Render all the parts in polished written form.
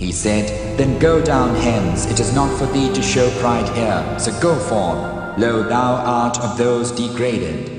He said, Then go down hence, it is not for thee to show pride here, so go forth. Lo, thou art of those degraded.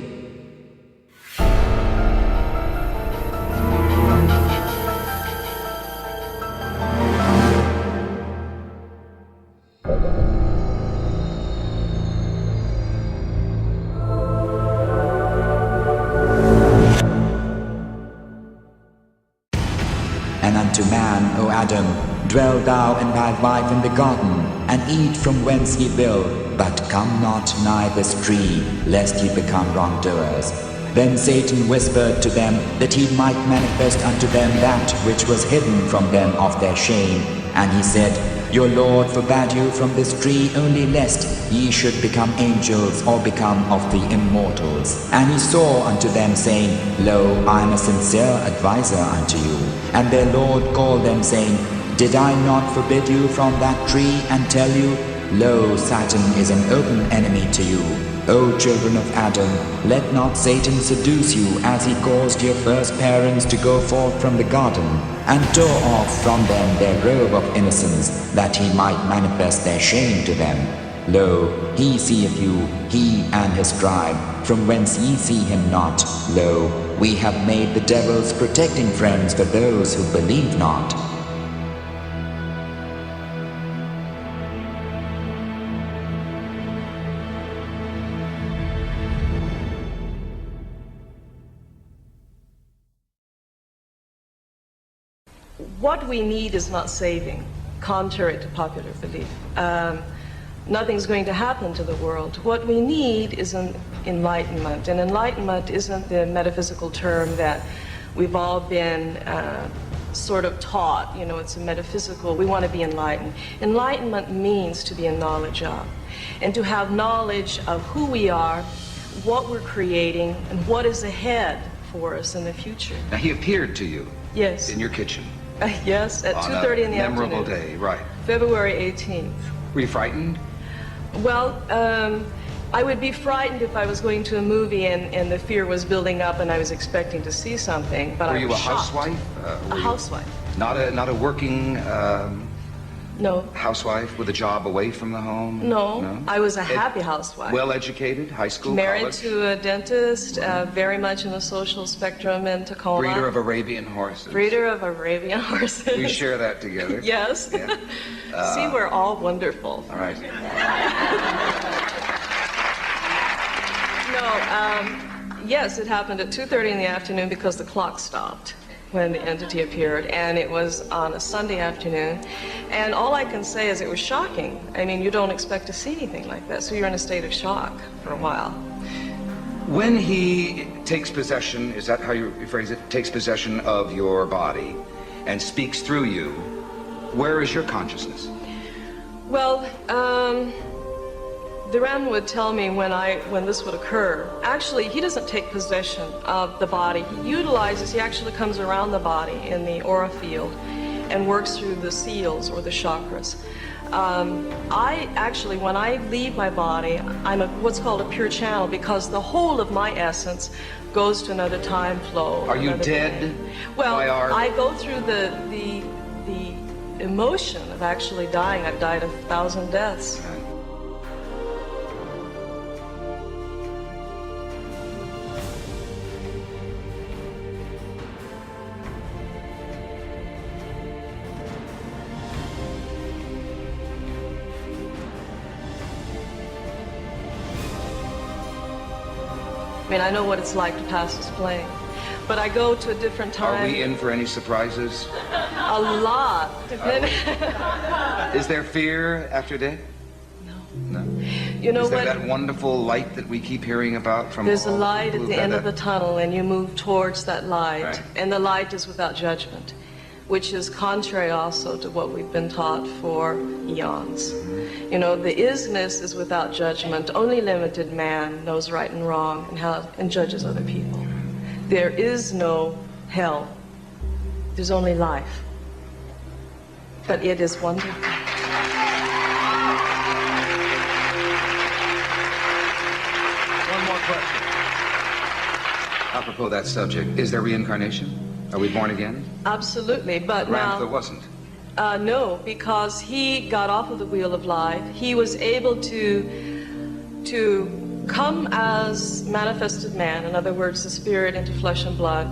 And unto man, O Adam, dwell thou and thy wife in the garden, and eat from whence ye will, but come not nigh this tree, lest ye become wrongdoers. Then Satan whispered to them that he might manifest unto them that which was hidden from them of their shame. And he said, Your Lord forbade you from this tree only lest ye should become angels or become of the immortals. And he swore unto them, saying, Lo, I am a sincere adviser unto you. And their Lord called them, saying, Did I not forbid you from that tree, and tell you, Lo, Satan is an open enemy to you. O children of Adam, let not Satan seduce you, as he caused your first parents to go forth from the garden, and tore off from them their robe of innocence, that he might manifest their shame to them. Lo, he seeth you, he and his tribe, from whence ye see him not. Lo, we have made the devils protecting friends for those who believe not. What we need is not saving, contrary to popular belief. Nothing's going to happen to the world. What we need is an enlightenment, and enlightenment isn't the metaphysical term that we've all been sort of taught. You know, it's a metaphysical, we want to be enlightened. Enlightenment means to be in knowledge of, and to have knowledge of who we are, what we're creating, and what is ahead for us in the future. Now, he appeared to you. Yes. In your kitchen. Yes, at 2:30 in the afternoon. Memorable day, right. February 18th. Were you frightened? Well, I would be frightened if I was going to a movie and the fear was building up and I was expecting to see something, but I was shocked. Were you a housewife? A housewife. Not a working No. housewife with a job away from the home? No. I was a happy housewife. Well educated, high school, married college? to a dentist, very much in the social spectrum in Tacoma. Breeder of Arabian horses. Breeder of Arabian horses. We share that together. Yes. Yeah. See, we're all wonderful. All right. No, yes, it happened at 2:30 in the afternoon because the clock stopped when the entity appeared, and it was on a Sunday afternoon, and all I can say is it was shocking. I mean, you don't expect to see anything like that, so you're in a state of shock for a while. When he takes possession, is that how you phrase it, takes possession of your body and speaks through you, where is your consciousness? Well, the Ram would tell me when this would occur. Actually, he doesn't take possession of the body. He actually comes around the body in the aura field and works through the seals or the chakras. I actually, when I leave my body, I'm what's called a pure channel, because the whole of my essence goes to another time flow. Are you dead? Well, I go through the emotion of actually dying. I've died 1,000 deaths. I mean, I know what it's like to pass this plane, but I go to a different time. Are we in for any surprises? A lot. Is there fear after death? No. You know, is there that wonderful light that we keep hearing about from? There's a light at the end of the tunnel, and you move towards that light, right. And the light is without judgment, which is contrary also to what we've been taught for eons. You know, the isness is without judgment. Only limited man knows right and wrong and judges other people. There is no hell. There's only life. But it is wonderful. One more question. Apropos that subject, is there reincarnation? Are we born again? Absolutely, but Grant now... there wasn't. No, because he got off of the wheel of life. He was able to come as manifested man, in other words, the spirit into flesh and blood.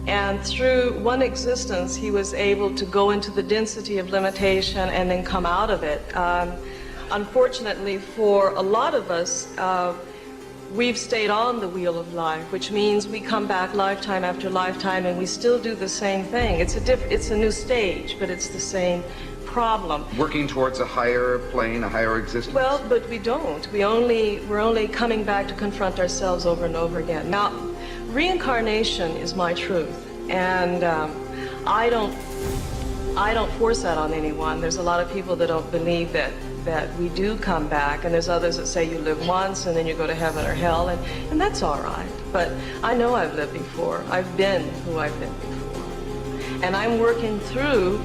And through one existence, he was able to go into the density of limitation and then come out of it. Unfortunately, for a lot of us, we've stayed on the wheel of life, which means we come back lifetime after lifetime and we still do the same thing. It's a new stage, but it's the same problem. Working towards a higher plane, a higher existence? Well, but we don't. We're only coming back to confront ourselves over and over again. Now, reincarnation is my truth, and I don't force that on anyone. There's a lot of people that don't believe that we do come back, and there's others that say you live once and then you go to heaven or hell, and that's all right. But I know I've lived before. I've been who I've been before. And I'm working through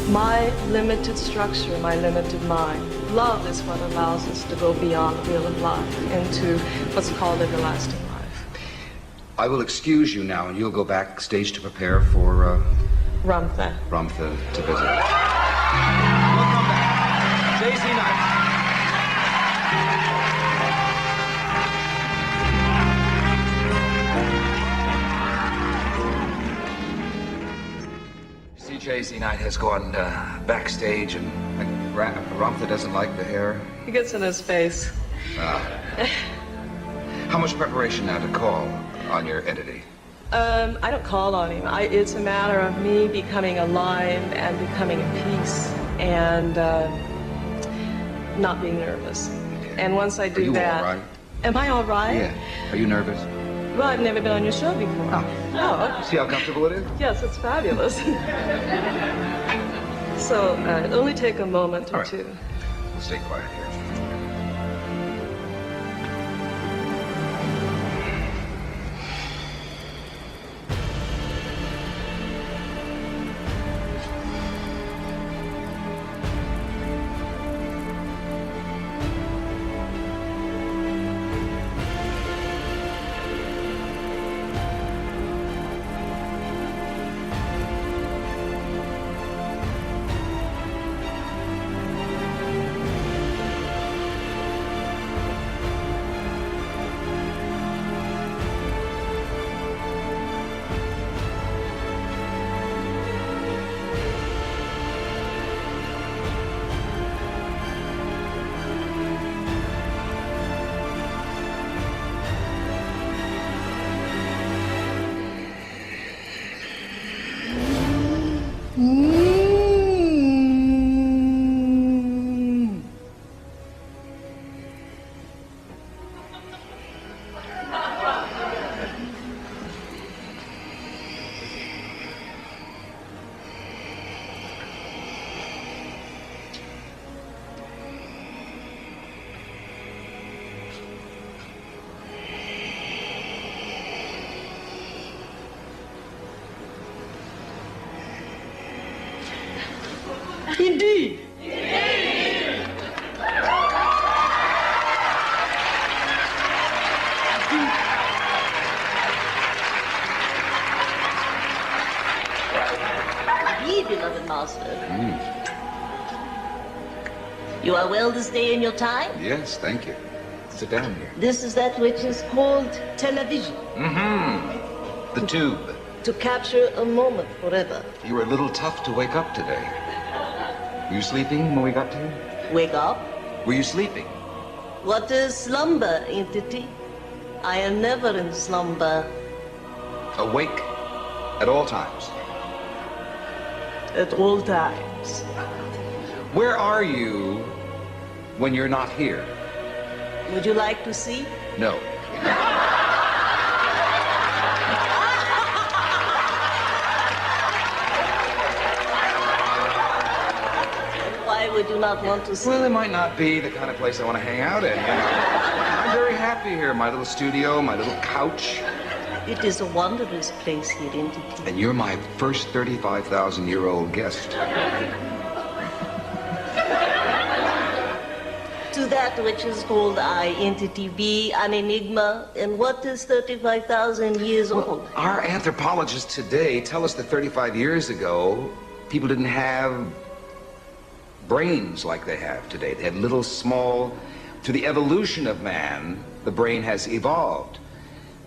my limited structure, my limited mind. Love is what allows us to go beyond the wheel of life into what's called everlasting life. I will excuse you now, and you'll go backstage to prepare for Ramtha to visit. We'll come back. Daisy Knight. Daisy Knight has gone backstage, and Ramtha doesn't like the hair. He gets in his face. How much preparation now to call on your entity? I don't call on him. It's a matter of me becoming alive and becoming at peace and not being nervous. And once I do that... Are you all right? Am I all right? Yeah. Are you nervous? Well, I've never been on your show before. Oh. Oh. See how comfortable it is? Yes, it's fabulous. So, it'll only take a moment or two. We'll stay quiet here. Indeed. Indeed, beloved master. You are well this day in your time? Yes, thank you. Sit down here. This is that which is called television. The tube. To capture a moment forever. You were a little tough to wake up today. Were you sleeping when we got to you? Wake up. Were you sleeping? What is slumber, entity? I am never in slumber. Awake at all times. At all times. Where are you when you're not here? Would you like to see? No. Why would you not want to see? Well, it might not be the kind of place I want to hang out in. I'm very happy here. My little studio, my little couch. It is a wondrous place here, entity. And you're my first 35,000-year-old guest. To that which is called I, entity, be an enigma. And what is 35,000 years old? Our anthropologists today tell us that 35 years ago, people didn't have brains like they have today. They had little small, to the evolution of man, the brain has evolved.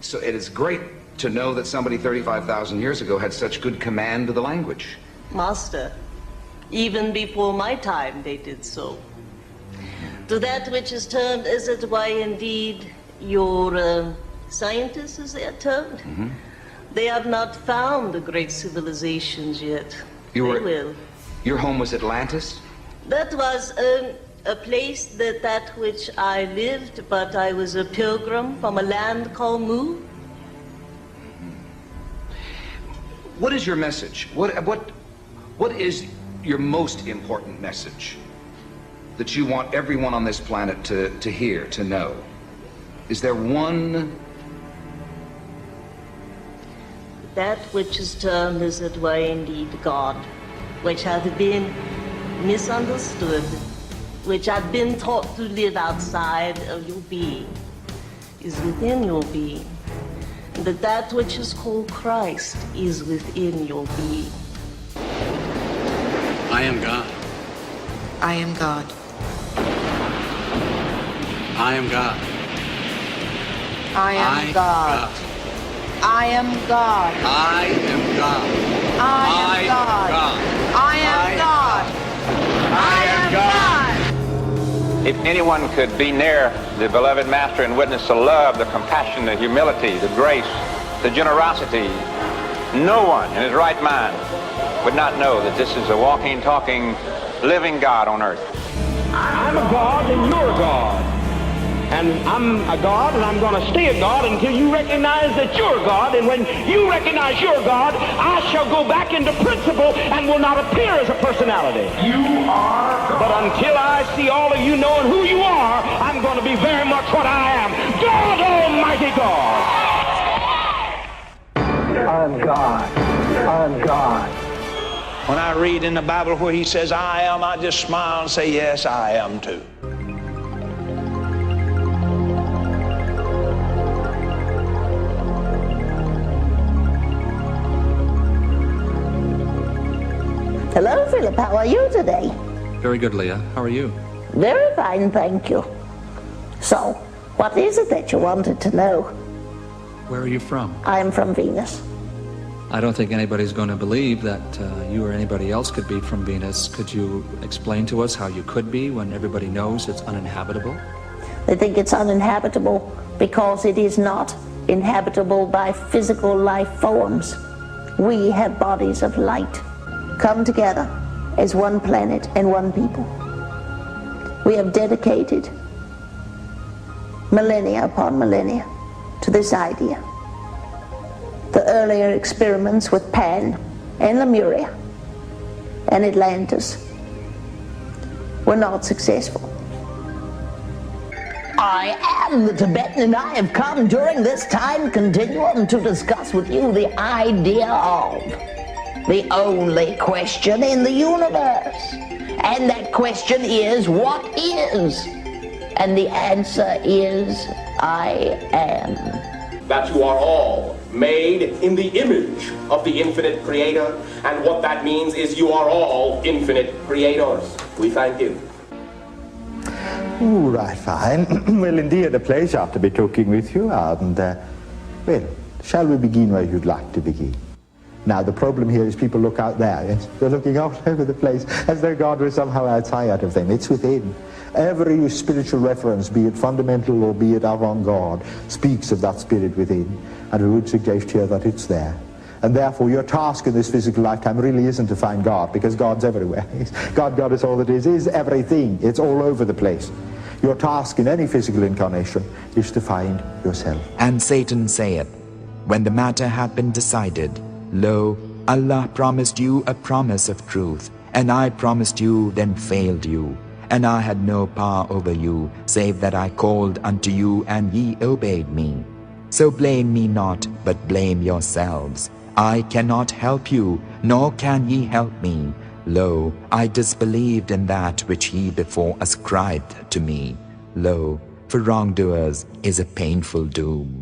So it is great to know that somebody 35,000 years ago had such good command of the language. Master, even before my time they did so. To that which is termed, is it why indeed your scientists, as they are termed, they have not found the great civilizations yet. They will. Your home was Atlantis? That was a place that which I lived, but I was a pilgrim from a land called Mu. What is your message? What is your most important message that you want everyone on this planet to hear, to know? Is there one? That which is termed, is it why indeed God, which hath been misunderstood, which hath been taught to live outside of your being, is within your being. That which is called Christ is within your being. I am God. I am God. I am God. I am God. I am God. I am God. I am God. I am God. I am God. If anyone could be near the beloved Master and witness the love, the compassion, the humility, the grace, the generosity, no one in his right mind would not know that this is a walking, talking, living God on earth. I'm a God and you're a God. And I'm a God and I'm going to stay a God until you recognize that you're a God. And when you recognize you're a God, I shall go back into principle and will not appear as a personality. You are God. But until I see all of you knowing who you are, I'm going to be very much what I am. God Almighty God. I'm God. I'm God. When I read in the Bible where he says, I am, I just smile and say, yes, I am too. Hello, Philip. How are you today? Very good, Leah. How are you? Very fine, thank you. So, what is it that you wanted to know? Where are you from? I'm from Venus. I don't think anybody's going to believe that you or anybody else could be from Venus. Could you explain to us how you could be when everybody knows it's uninhabitable? They think it's uninhabitable because it is not inhabitable by physical life forms. We have bodies of light come together as one planet and one people. We have dedicated millennia upon millennia to this idea. The earlier experiments with Pan and Lemuria and Atlantis were not successful. I am the Tibetan, and I have come during this time continuum to discuss with you the idea of the only question in the universe. And that question is, what is? And the answer is, I am. That you are all made in the image of the infinite creator, and what that means is you are all infinite creators. We thank you. All right, fine. Well, indeed, a pleasure to be talking with you, and, well, shall we begin where you'd like to begin? Now, the problem here is people look out there, yes? They're looking all over the place as though God was somehow outside of them. It's within. Every spiritual reference, be it fundamental or be it avant-garde, speaks of that spirit within, and we would suggest here that it's there. And therefore, your task in this physical lifetime really isn't to find God, because God's everywhere. God is all that is everything. It's all over the place. Your task in any physical incarnation is to find yourself. And Satan saith, when the matter had been decided, lo, Allah promised you a promise of truth, and I promised you, then failed you. And I had no power over you, save that I called unto you, and ye obeyed me. So blame me not, but blame yourselves. I cannot help you, nor can ye help me. Lo, I disbelieved in that which ye before ascribed to me. Lo, for wrongdoers is a painful doom.